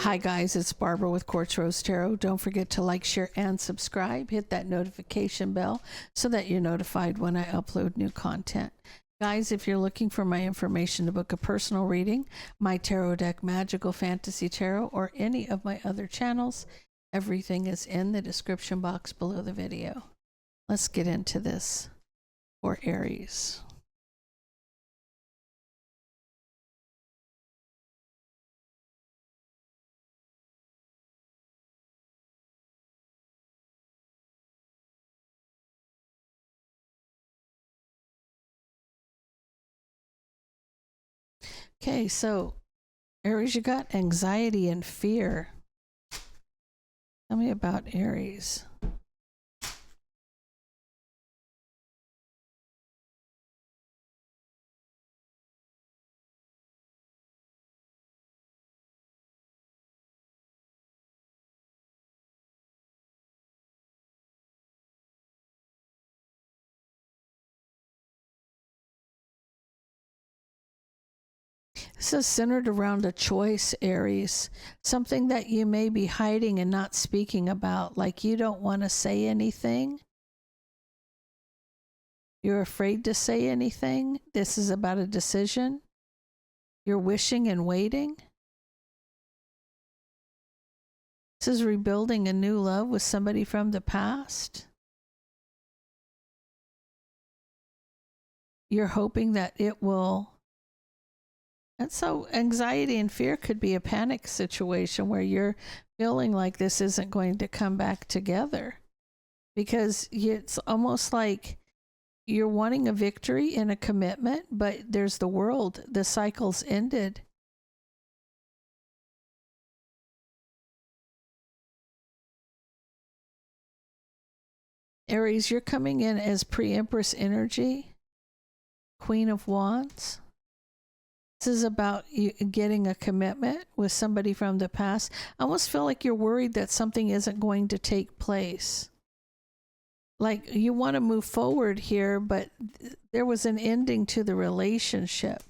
Hi guys, it's Barbara with Quartz Rose Tarot. Don't forget to like, share, and subscribe. Hit that notification bell so that you're notified when I upload new content. Guys, if you're looking for my information to book a personal reading, my tarot deck, Magical Fantasy Tarot, or any of my other channels, everything is in the description box below the video. Let's get into this for Aries. Okay, so Aries, you got anxiety and fear. Tell me about Aries. This is centered around a choice, Aries. Something that you may be hiding and not speaking about, like you don't want to say anything. You're afraid to say anything. This is about a decision. You're wishing and waiting. This is rebuilding a new love with somebody from the past. You're hoping that it will. And so anxiety and fear could be a panic situation where you're feeling like this isn't going to come back together, because it's almost like you're wanting a victory in a commitment, but there's the world, the cycle's ended. Aries, you're coming in as pre-Empress energy, Queen of Wands. This is about you getting a commitment with somebody from the past. I almost feel like you're worried that something isn't going to take place. Like you want to move forward here, but there was an ending to the relationship.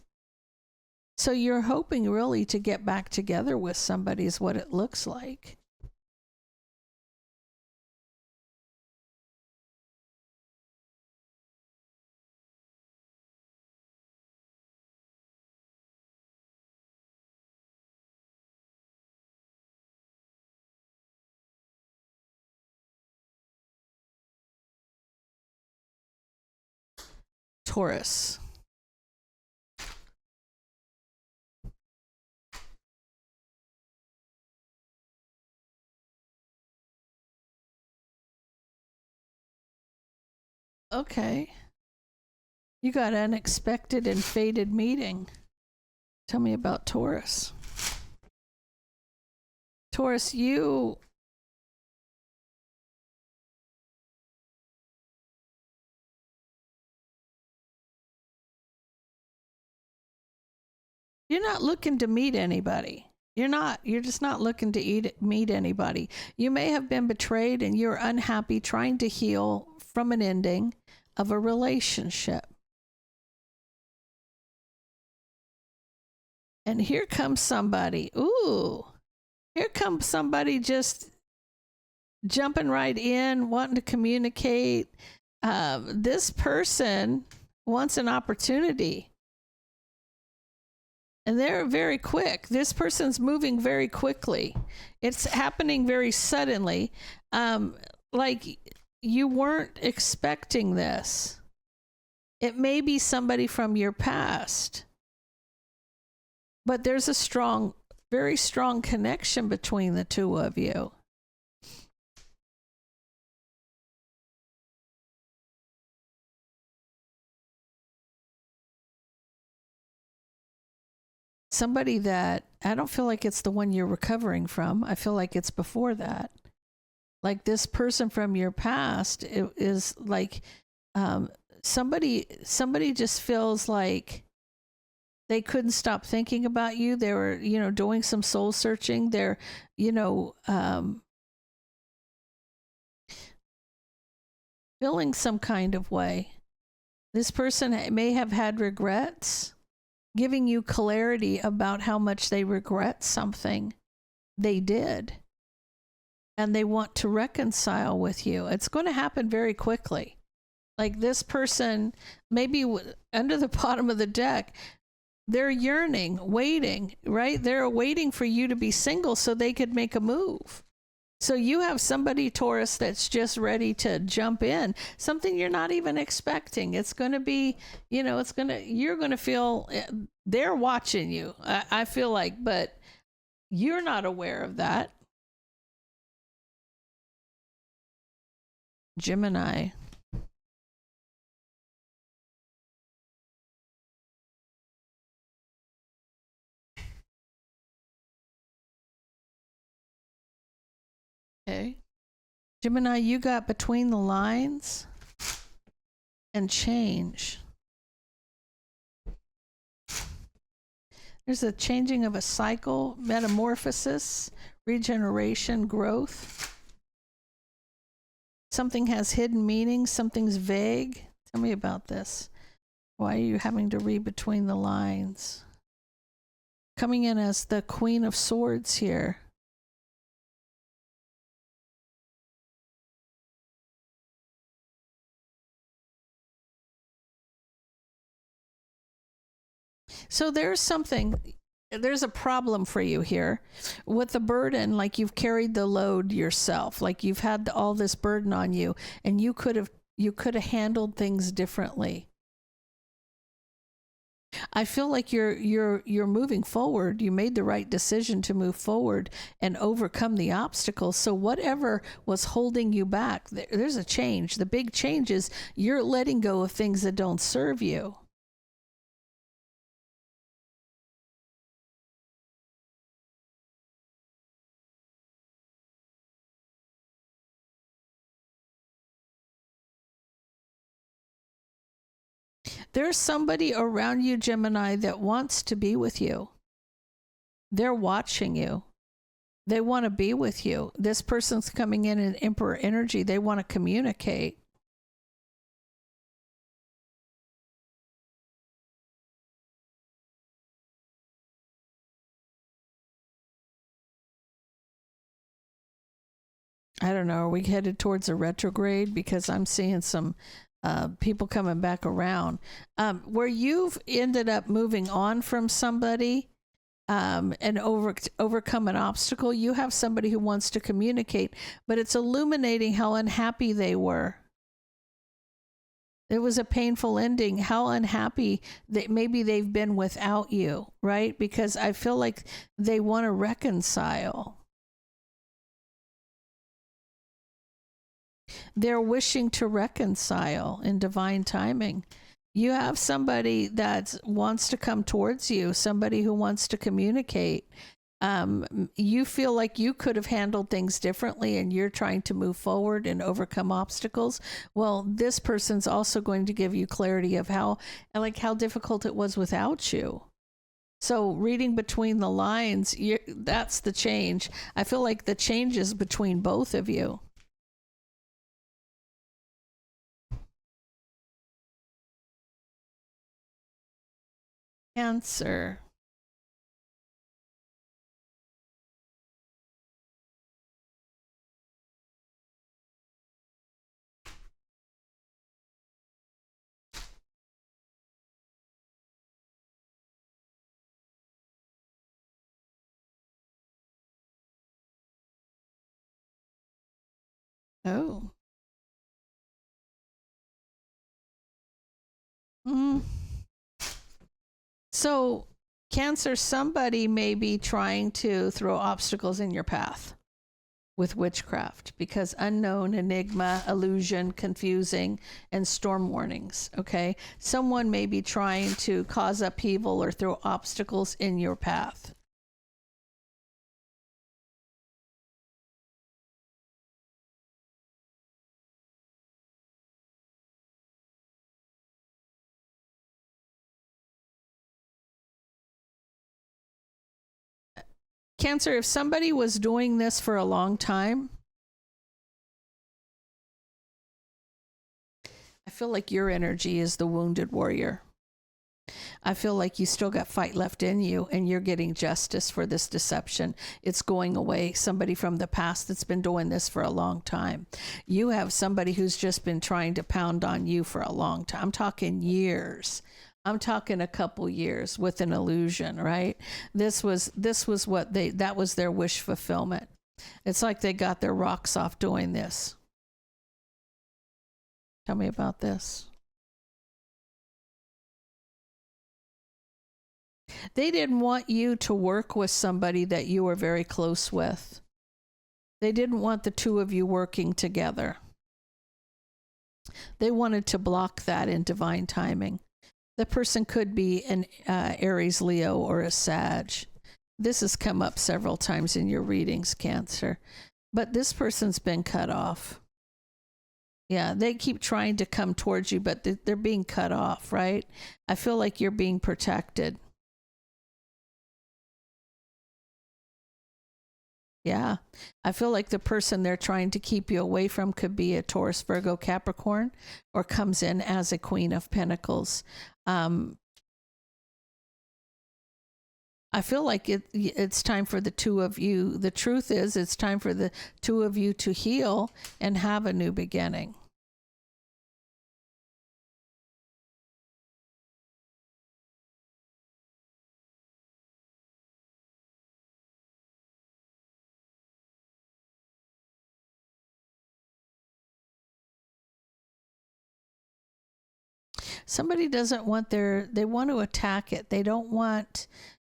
So you're hoping really to get back together with somebody is what it looks like. Taurus. Okay. You got unexpected and fated meeting. Tell me about Taurus. Taurus, you're not looking to meet anybody. You're just not looking to meet anybody. You may have been betrayed and you're unhappy, trying to heal from an ending of a relationship. And here comes somebody. Ooh, here comes somebody just jumping right in, wanting to communicate. This person wants an opportunity. And they're very quick. This person's moving very quickly. It's happening very suddenly. Like you weren't expecting this. It may be somebody from your past. But there's a strong, very strong connection between the two of you. Somebody that I don't feel like it's the one you're recovering from. I feel like it's before that. Like this person from your past, it is like somebody just feels like they couldn't stop thinking about you. They were, doing some soul searching. They're, feeling some kind of way. This person may have had regrets, giving you clarity about how much they regret something. they did. And they want to reconcile with you. It's going to happen very quickly. Like this person, maybe under the bottom of the deck, they're yearning, waiting, right? They're waiting for you to be single so they could make a move. So you have somebody, Taurus, that's just ready to jump in, something you're not even expecting. It's going to be, you're going to feel they're watching you. I feel like, but you're not aware of that. Gemini. Okay. Gemini, you got between the lines and change. There's a changing of a cycle, metamorphosis, regeneration, growth. Something has hidden meanings, something's vague. Tell me about this. Why are you having to read between the lines? Coming in as the Queen of Swords here. So there's a problem for you here with the burden, like you've carried the load yourself, like you've had all this burden on you, and you could have handled things differently. I feel like you're moving forward. You made the right decision to move forward and overcome the obstacles. So whatever was holding you back, there's a change. The big change is you're letting go of things that don't serve you. There's somebody around you, Gemini, that wants to be with you. They're watching you. They want to be with you. This person's coming in Emperor energy. They want to communicate. I don't know. Are we headed towards a retrograde? Because I'm seeing some people coming back around. Where you've ended up moving on from somebody and overcome an obstacle, you have somebody who wants to communicate, but it's illuminating how unhappy they were. It was a painful ending, how unhappy that maybe they've been without you, right? Because I feel like they want to reconcile. They're wishing to reconcile in divine timing. You have somebody that wants to come towards you, somebody who wants to communicate. You feel like you could have handled things differently and you're trying to move forward and overcome obstacles. Well, this person's also going to give you clarity of how difficult it was without you. So reading between the lines, that's the change. I feel like the change is between both of you. Cancer. Oh. So, Cancer, somebody may be trying to throw obstacles in your path with witchcraft, because unknown, enigma, illusion, confusing, and storm warnings. Okay. Someone may be trying to cause upheaval or throw obstacles in your path. Cancer, if somebody was doing this for a long time, I feel like your energy is the wounded warrior. I feel like you still got fight left in you, and you're getting justice for this deception. It's going away. Somebody from the past that's been doing this for a long time. You have somebody who's just been trying to pound on you for a long time. I'm talking years. I'm talking a couple years with an illusion, right? This was what that was their wish fulfillment. It's like they got their rocks off doing this. Tell me about this. They didn't want you to work with somebody that you were very close with. They didn't want the two of you working together. They wanted to block that in divine timing. The person could be an Aries, Leo, or a Sag. This has come up several times in your readings, Cancer. But this person's been cut off. Yeah, they keep trying to come towards you, but they're being cut off, right? I feel like you're being protected. Yeah, I feel like the person they're trying to keep you away from could be a Taurus, Virgo, Capricorn, or comes in as a Queen of Pentacles. I feel like it's time for the two of you. The truth is, it's time for the two of you to heal and have a new beginning. Somebody doesn't want they want to attack it. They don't want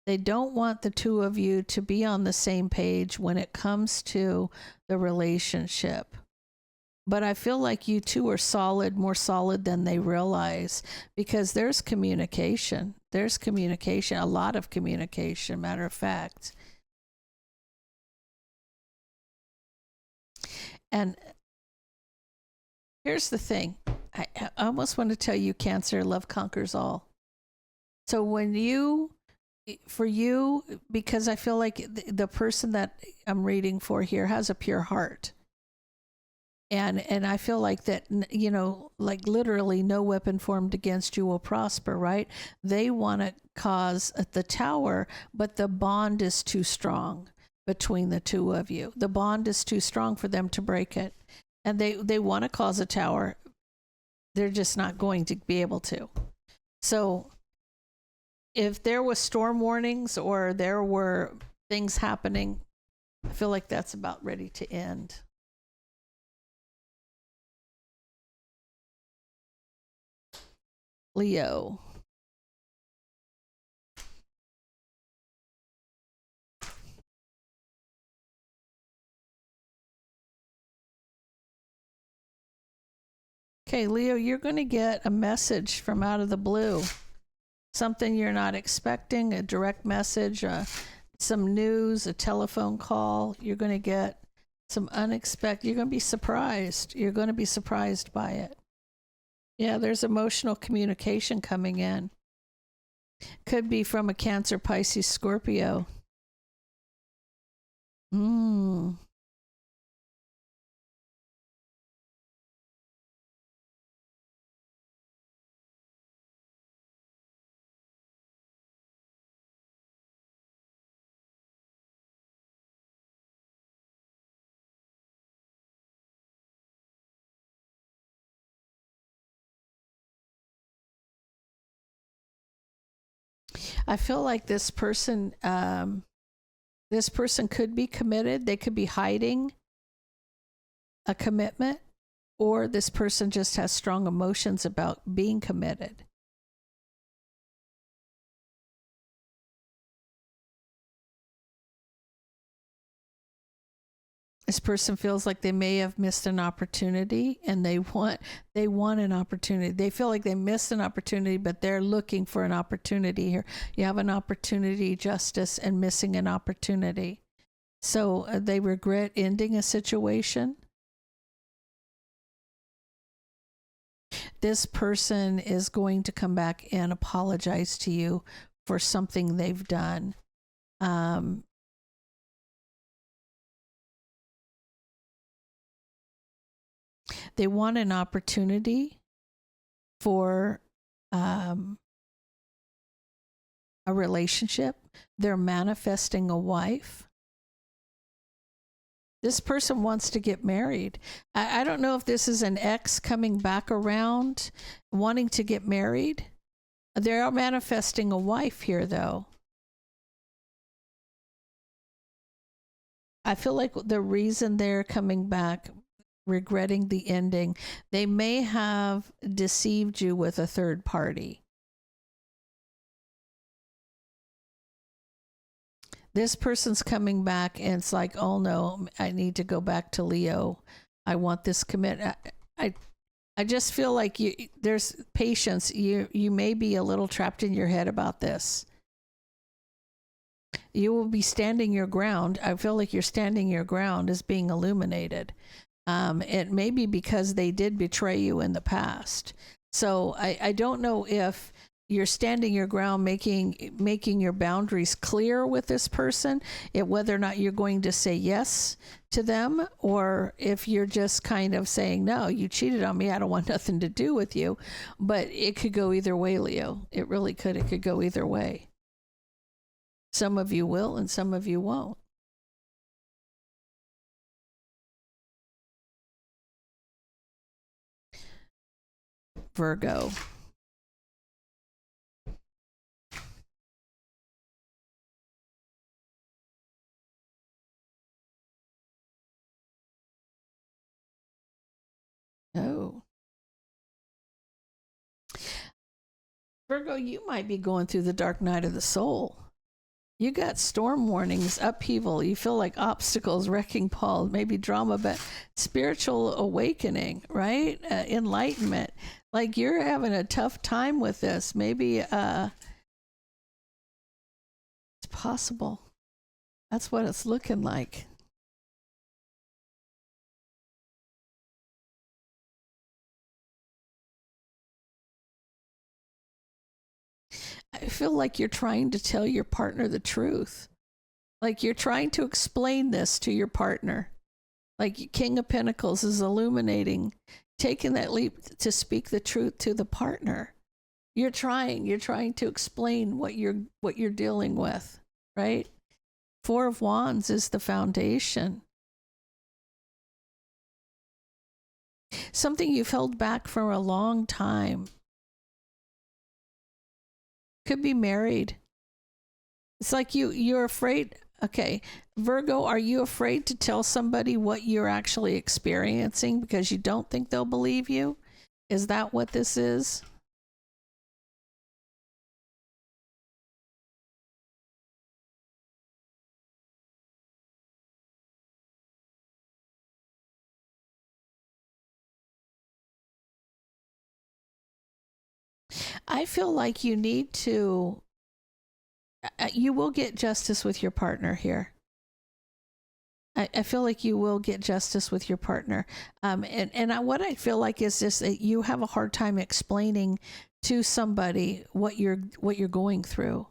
the two of you to be on the same page when it comes to the relationship. But I feel like you two are solid, more solid than they realize, because there's communication. There's communication, a lot of communication, matter of fact. And here's the thing. I almost want to tell you, Cancer, love conquers all. So for you, because I feel like the person that I'm reading for here has a pure heart. And I feel like that, you know, like literally no weapon formed against you will prosper, right? They want to cause the tower, but the bond is too strong between the two of you. The bond is too strong for them to break it. And they want to cause a tower. They're just not going to be able to. So if there was storm warnings or there were things happening, I feel like that's about ready to end. Leo. Okay, Leo, you're going to get a message from out of the blue. Something you're not expecting, a direct message, some news, a telephone call. You're going to get some unexpected, you're going to be surprised. You're going to be surprised by it. Yeah, there's emotional communication coming in. Could be from a Cancer, Pisces, Scorpio. I feel like this person could be committed. They could be hiding a commitment, or this person just has strong emotions about being committed. This person feels like they may have missed an opportunity, and they want an opportunity. They feel like they missed an opportunity, but they're looking for an opportunity here. You have an opportunity, justice, and missing an opportunity. So they regret ending a situation. This person is going to come back and apologize to you for something they've done. They want an opportunity for a relationship. They're manifesting a wife. This person wants to get married. I don't know if this is an ex coming back around wanting to get married. They are manifesting a wife here, though. I feel like the reason they're coming back, regretting the ending, they may have deceived you with a third party. This person's coming back and it's like, oh no, I need to go back to Leo. I want this commitment. I just feel like there's patience. You may be a little trapped in your head about this. You will be standing your ground. I feel like you're standing your ground is being illuminated. It may be because they did betray you in the past. So I don't know if you're standing your ground, making your boundaries clear with this person, whether or not you're going to say yes to them, or if you're just kind of saying, no, you cheated on me, I don't want nothing to do with you. But it could go either way, Leo. It really could. It could go either way. Some of you will and some of you won't. Virgo. Oh. Virgo, you might be going through the dark night of the soul. You got storm warnings, upheaval. You feel like obstacles, wrecking ball, maybe drama, but spiritual awakening, right? Enlightenment. Like you're having a tough time with this. Maybe it's possible. That's what it's looking like. I feel like you're trying to tell your partner the truth. Like you're trying to explain this to your partner. Like King of Pentacles is illuminating, taking that leap to speak the truth to the partner. You're trying to explain what you're dealing with, right? Four of Wands is the foundation. Something you've held back for a long time. Could be married. It's like you're afraid. Okay, Virgo, are you afraid to tell somebody what you're actually experiencing because you don't think they'll believe you? Is that what this is? I feel like you need to, you will get justice with your partner here. I feel like you will get justice with your partner. What I feel like is just that you have a hard time explaining to somebody what you're going through.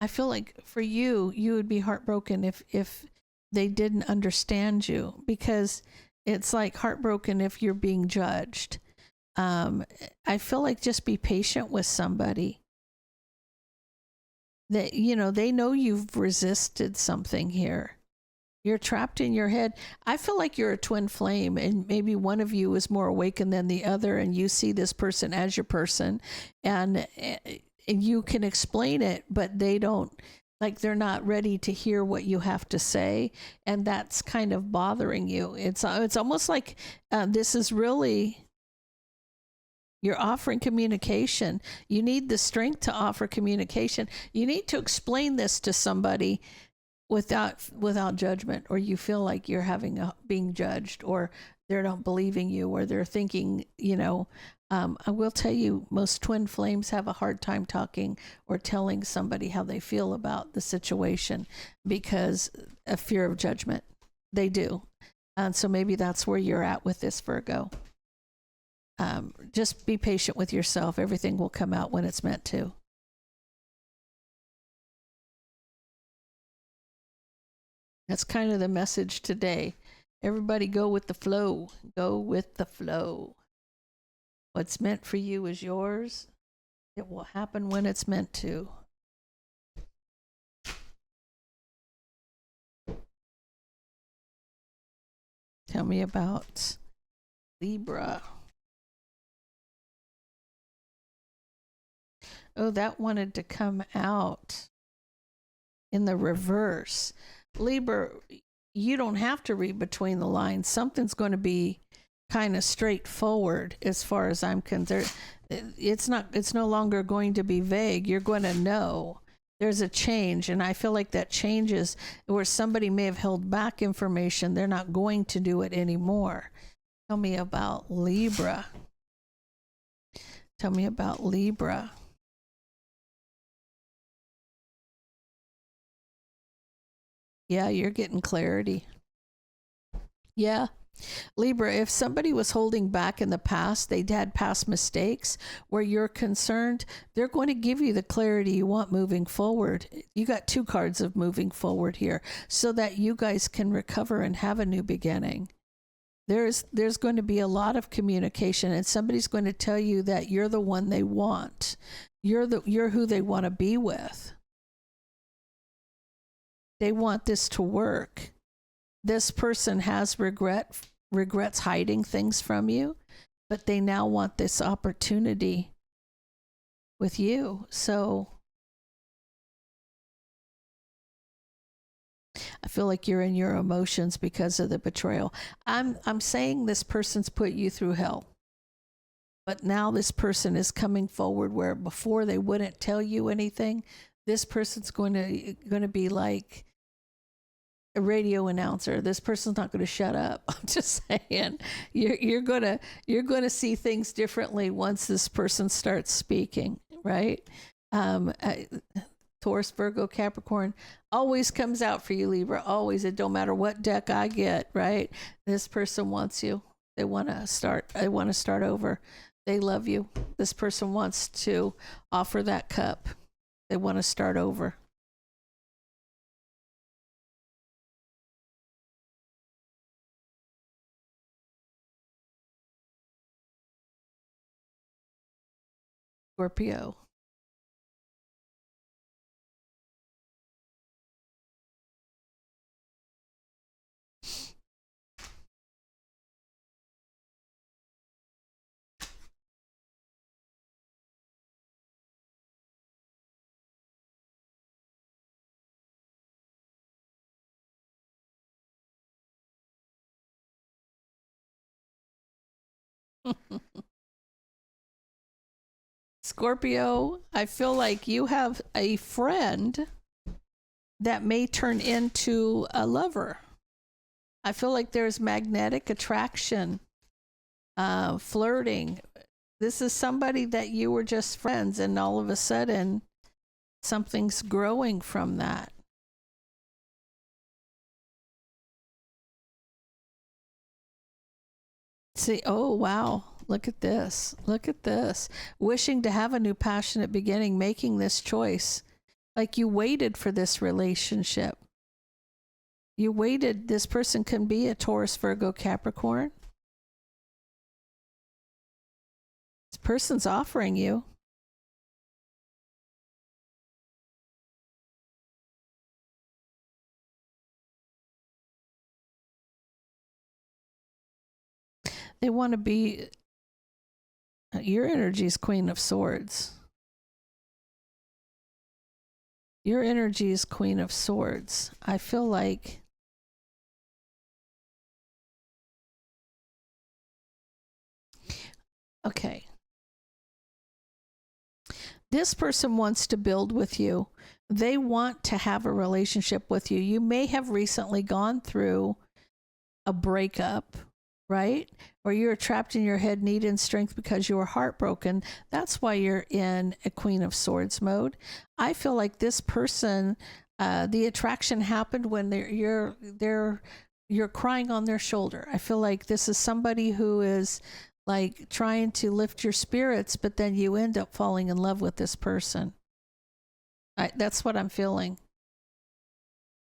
I feel like for you would be heartbroken if they didn't understand you, because it's like heartbroken if you're being judged. I feel like just be patient with somebody. That, they know you've resisted something here. You're trapped in your head. I feel like you're a twin flame, and maybe one of you is more awakened than the other, and you see this person as your person, and you can explain it, but they don't, like, they're not ready to hear what you have to say, and that's kind of bothering you. It's almost like this is really, you're offering communication. You need the strength to offer communication. You need to explain this to somebody without judgment, or you feel like you're being judged, or they're not believing you, or they're thinking, I will tell you, most twin flames have a hard time talking or telling somebody how they feel about the situation because of fear of judgment. They do. And so maybe that's where you're at with this, Virgo. Just be patient with yourself. Everything will come out when it's meant to. That's kind of the message today. Everybody go with the flow. Go with the flow. What's meant for you is yours. It will happen when it's meant to. Tell me about Libra. Oh, that wanted to come out in the reverse. Libra, you don't have to read between the lines. Something's going to be kind of straightforward as far as I'm concerned. It's no longer going to be vague. You're going to know there's a change, and I feel like that changes where somebody may have held back information. They're not going to do it anymore. Tell me about Libra. Tell me about Libra. Yeah, you're getting clarity. Yeah. Libra, if somebody was holding back in the past, they'd had past mistakes where you're concerned, they're going to give you the clarity you want moving forward. You got 2 cards of moving forward here so that you guys can recover and have a new beginning. There's going to be a lot of communication, and somebody's going to tell you that you're the one they want. You're who they want to be with. They want this to work. This person has regrets hiding things from you, but they now want this opportunity with you. So I feel like you're in your emotions because of the betrayal. I'm saying this person's put you through hell, but now this person is coming forward where before they wouldn't tell you anything. This person's going to be like a radio announcer. This person's not going to shut up. I'm just saying, you're gonna see things differently once this person starts speaking, right? Taurus, Virgo, Capricorn always comes out for you, Libra. Always. It don't matter what deck I get, right? This person wants you. They want to start. They want to start over. They love you. This person wants to offer that cup. They want to start over. Scorpio. Scorpio, I feel like you have a friend that may turn into a lover. I feel like there's magnetic attraction, flirting. This is somebody that you were just friends, and all of a sudden, something's growing from that. See, oh, wow. Look at this. Look at this. Wishing to have a new passionate beginning, making this choice. Like you waited for this relationship. You waited. This person can be a Taurus, Virgo, Capricorn. This person's offering you. They want to be. Your energy is Queen of Swords. Your energy is Queen of Swords. I feel like okay. This person wants to build with you. They want to have a relationship with you. You may have recently gone through a breakup, right? Or you're trapped in your head, needing strength because you were heartbroken. That's why you're in a Queen of Swords mode. I feel like this person, the attraction happened when you're crying on their shoulder. I feel like this is somebody who is like trying to lift your spirits, but then you end up falling in love with this person. That's what I'm feeling.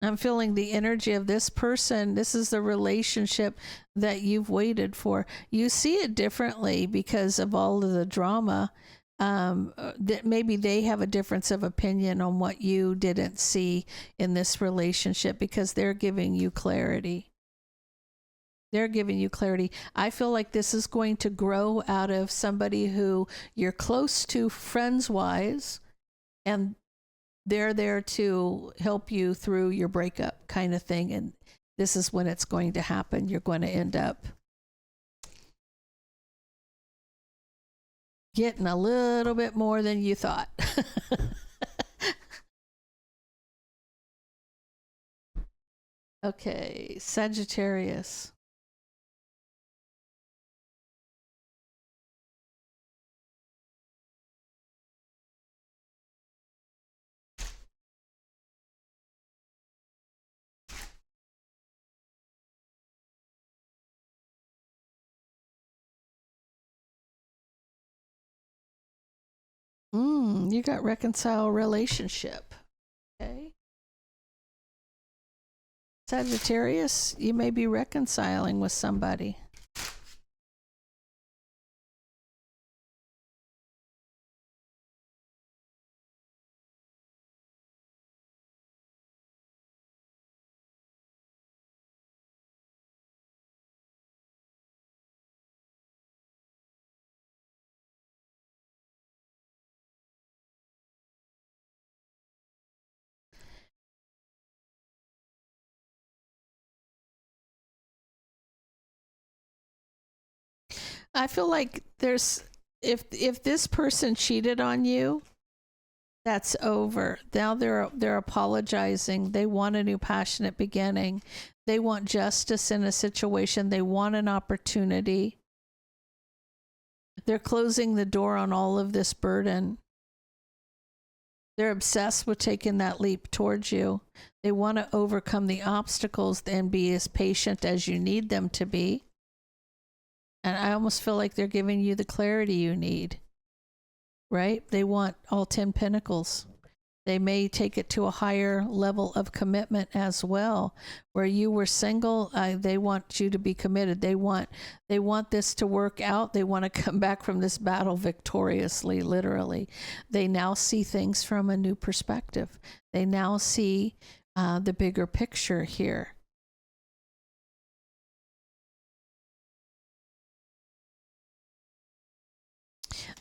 I'm feeling the energy of this person. This is the relationship that you've waited for. You see it differently because of all of the drama. That maybe they have a difference of opinion on what you didn't see in this relationship because they're giving you clarity. They're giving you clarity. I feel like this is going to grow out of somebody who you're close to friends wise, and they're there to help you through your breakup kind of thing. And this is when it's going to happen. You're going to end up getting a little bit more than you thought. Okay, Sagittarius. You got reconcile relationship. Okay. Sagittarius, you may be reconciling with somebody. I feel like there's if this person cheated on you, that's over. Now they're apologizing. They want a new passionate beginning. They want justice in a situation. They want an opportunity. They're closing the door on all of this burden. They're obsessed with taking that leap towards you. They want to overcome the obstacles and be as patient as you need them to be. And I almost feel like they're giving you the clarity you need, right? They want all 10 pentacles. They may take it to a higher level of commitment as well. Where you were single, they want you to be committed. They want this to work out. They want to come back from this battle victoriously, literally. They now see things from a new perspective. They now see the bigger picture here.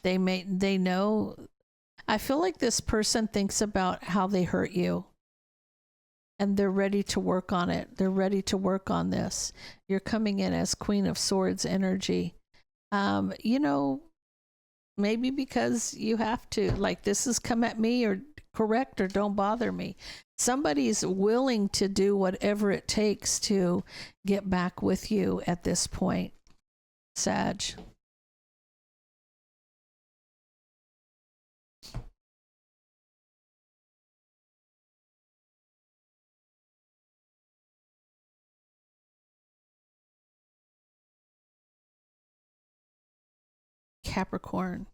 They know. I feel like this person thinks about how they hurt you, and they're ready to work on it. They're ready to work on this. You're coming in as Queen of Swords energy. You know, maybe because you have to, like, this is come at me or correct or don't bother me. Somebody's willing to do whatever it takes to get back with you at this point, Sag. Capricorn.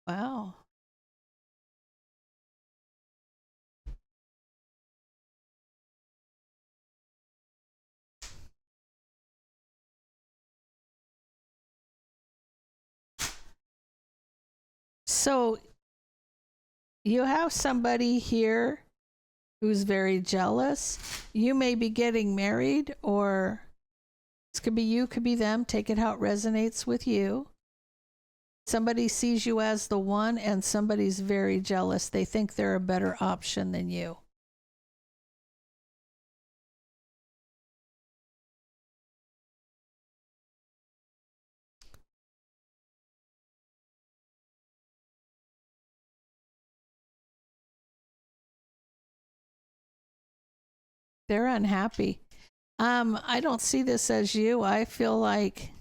Wow. So you have somebody here who's very jealous. You may be getting married, or this could be you, could be them. Take it how it resonates with you. Somebody sees you as the one, and somebody's very jealous. They think they're a better option than you. They're unhappy. I don't see this as you. I feel like,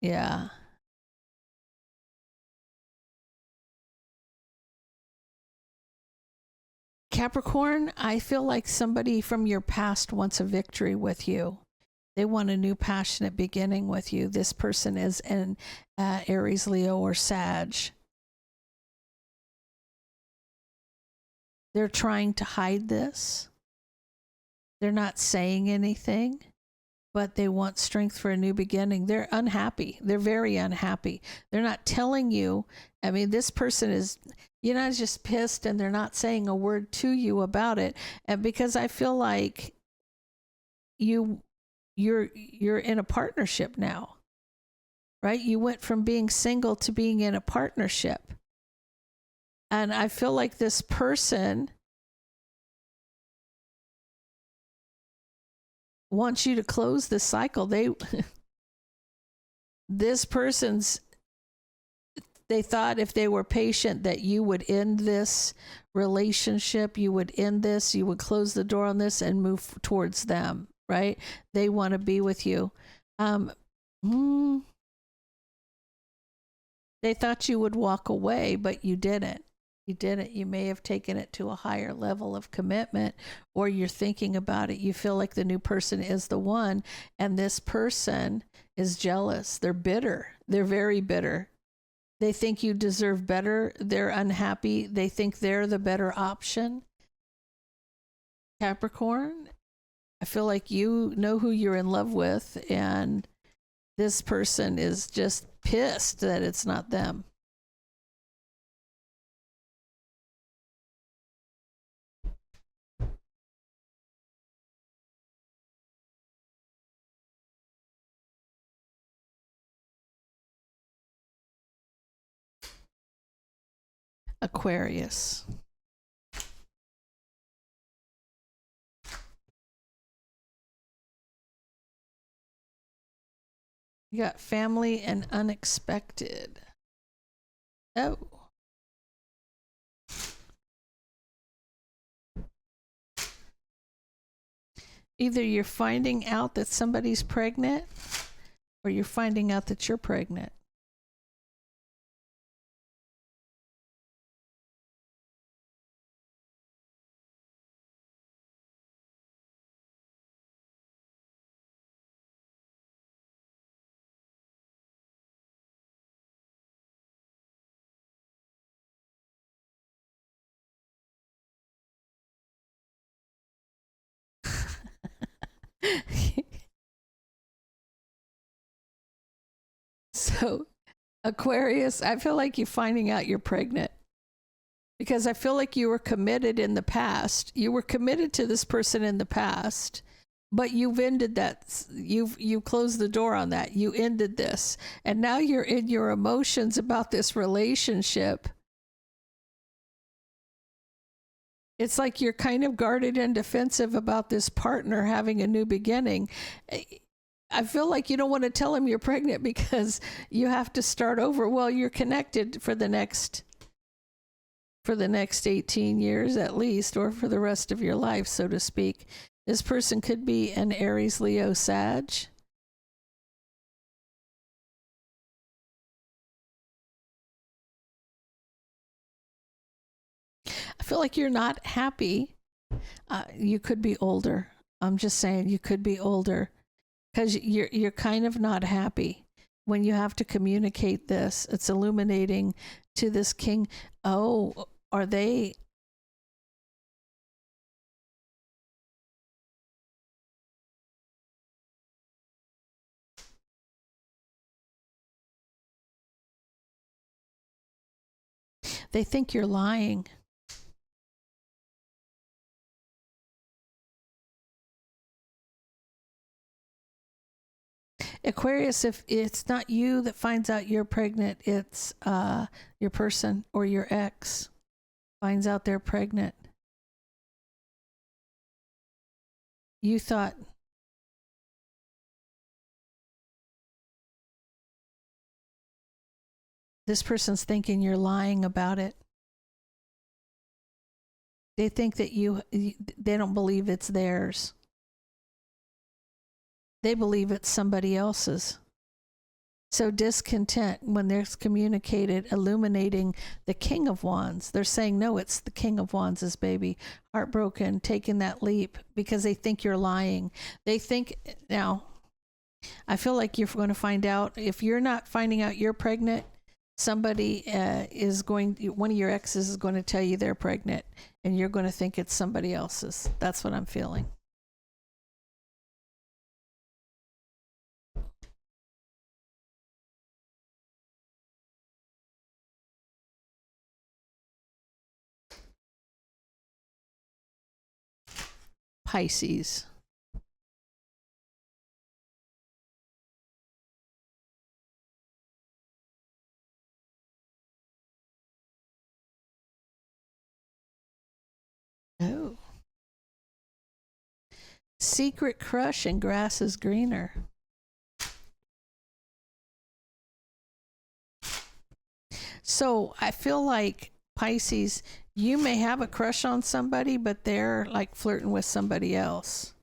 yeah. Capricorn, I feel like somebody from your past wants a victory with you. They want a new passionate beginning with you. This person is an Aries, Leo, or Sag. They're trying to hide this. They're not saying anything, but they want strength for a new beginning. They're unhappy. They're very unhappy. They're not telling you. I mean, this person is, you know, just pissed, and they're not saying a word to you about it. And because I feel like you're in a partnership now, right? You went from being single to being in a partnership. And I feel like this person wants you to close the cycle. This person's, they thought if they were patient that you would end this relationship, you would end this, you would close the door on this and move towards them, right? They want to be with you. They thought you would walk away, but you didn't. You didn't. You may have taken it to a higher level of commitment, or you're thinking about it. You feel like the new person is the one, and this person is jealous. They're bitter. They're very bitter. They think you deserve better. They're unhappy. They think they're the better option. Capricorn, I feel like you know who you're in love with, and this person is just pissed that it's not them. Aquarius. You got family and unexpected. Oh. Either you're finding out that somebody's pregnant, or you're finding out that you're pregnant. So, Aquarius, I feel like you're finding out you're pregnant, because I feel like you were committed in the past. You were committed to this person in the past, but you've ended that. You closed the door on that. You ended this, and now you're in your emotions about this relationship. It's like you're kind of guarded and defensive about this partner having a new beginning. I feel like you don't want to tell him you're pregnant because you have to start over. Well, you're connected for the next 18 years at least, or for the rest of your life, so to speak. This person could be an Aries, Leo, Sag. I feel like you're not happy. You could be older. I'm just saying you could be older, because you're kind of not happy when you have to communicate this. It's illuminating to this king. Oh, are they? They think you're lying. Aquarius, if it's not you that finds out you're pregnant, it's your person or your ex finds out they're pregnant. You thought, this person's thinking you're lying about it. They think that they don't believe it's theirs. They believe it's somebody else's. So discontent when there's communicated, illuminating the King of Wands. They're saying, no, it's the King of Wands' baby. Heartbroken, taking that leap because they think you're lying. They think, now, I feel like you're going to find out, if you're not finding out you're pregnant, somebody one of your exes is going to tell you they're pregnant, and you're going to think it's somebody else's. That's what I'm feeling. Pisces. Oh. Secret crush and grass is greener. So I feel like, Pisces, you may have a crush on somebody, but they're like flirting with somebody else.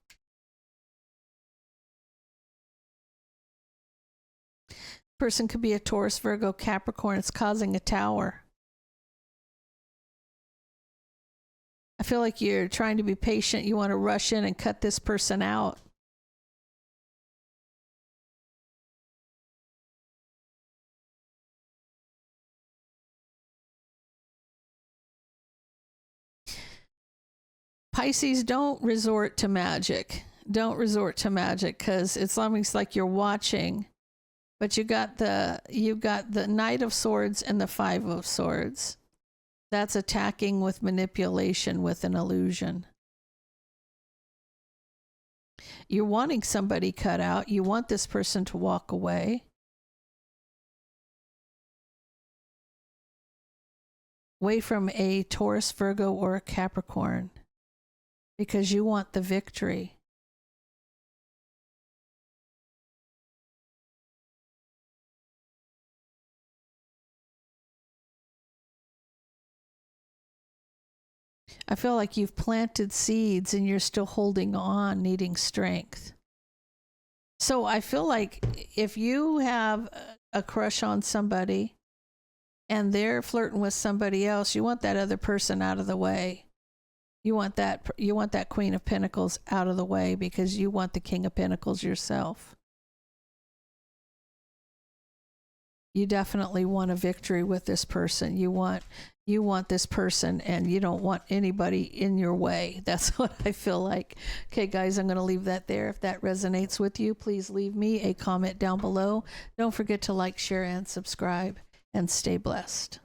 Person could be a Taurus, Virgo, Capricorn. It's causing a tower. I feel like you're trying to be patient. You want to rush in and cut this person out. Pisces, don't resort to magic. Don't resort to magic, because it's almost like you're watching, but you got the Knight of Swords and the Five of Swords. That's attacking with manipulation, with an illusion. You're wanting somebody cut out. You want this person to walk away. Away from a Taurus, Virgo, or a Capricorn, because you want the victory. I feel like you've planted seeds and you're still holding on, needing strength. So I feel like if you have a crush on somebody and they're flirting with somebody else, you want that other person out of the way. You want that Queen of Pentacles out of the way, because you want the King of Pentacles yourself. You definitely want a victory with this person. You want this person, and you don't want anybody in your way. That's what I feel like. Okay, guys, I'm going to leave that there. If that resonates with you, please leave me a comment down below. Don't forget to like, share, and subscribe, and stay blessed.